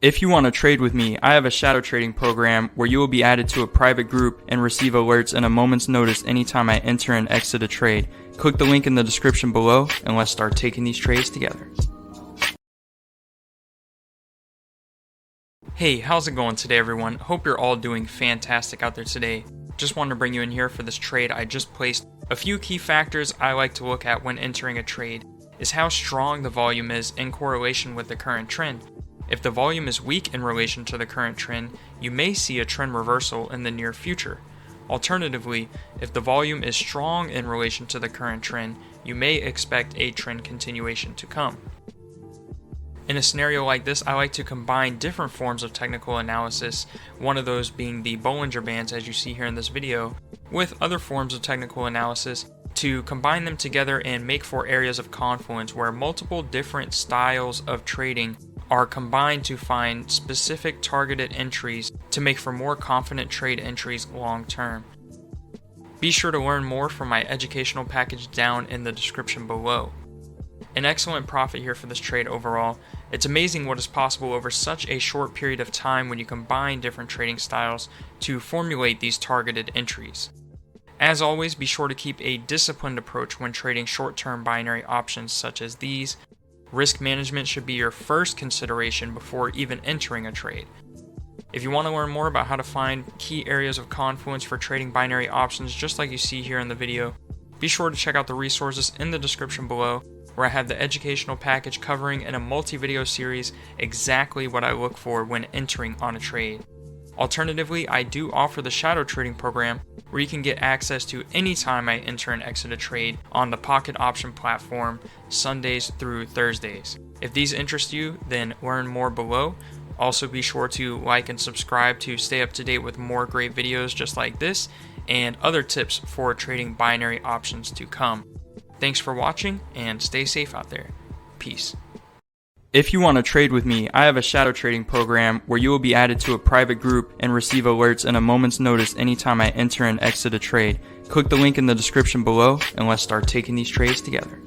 If you want to trade with me, I have a shadow trading program where you will be added to a private group and receive alerts in a moment's notice anytime I enter and exit a trade. Click the link in the description below and let's start taking these trades together. Hey, how's it going today, everyone? Hope you're all doing fantastic out there today. Just wanted to bring you in here for this trade I just placed. A few key factors I like to look at when entering a trade is how strong the volume is in correlation with the current trend. If the volume is weak in relation to the current trend, you may see a trend reversal in the near future. Alternatively, if the volume is strong in relation to the current trend, you may expect a trend continuation to come. In a scenario like this, I like to combine different forms of technical analysis, one of those being the Bollinger Bands as you see here in this video, with other forms of technical analysis to combine them together and make for areas of confluence where multiple different styles of trading are combined to find specific targeted entries to make for more confident trade entries long term. Be sure to learn more from my educational package down in the description below. An excellent profit here for this trade overall. It's amazing what is possible over such a short period of time when you combine different trading styles to formulate these targeted entries. As always, be sure to keep a disciplined approach when trading short-term binary options such as these. Risk management should be your first consideration before even entering a trade. If you want to learn more about how to find key areas of confluence for trading binary options just like you see here in the video, be sure to check out the resources in the description below where I have the educational package covering in a multi-video series exactly what I look for when entering on a trade. Alternatively, I do offer the shadow trading program where you can get access to any time I enter and exit a trade on the pocketoption platform Sundays through Thursdays. If these interest you, then learn more below. Also be sure to like and subscribe to stay up to date with more great videos just like this and other tips for trading binary options to come. Thanks for watching and stay safe out there. Peace. If you want to trade with me, I have a shadow trading program where you will be added to a private group and receive alerts in a moment's notice anytime I enter and exit a trade. Click the link in the description below and let's start taking these trades together.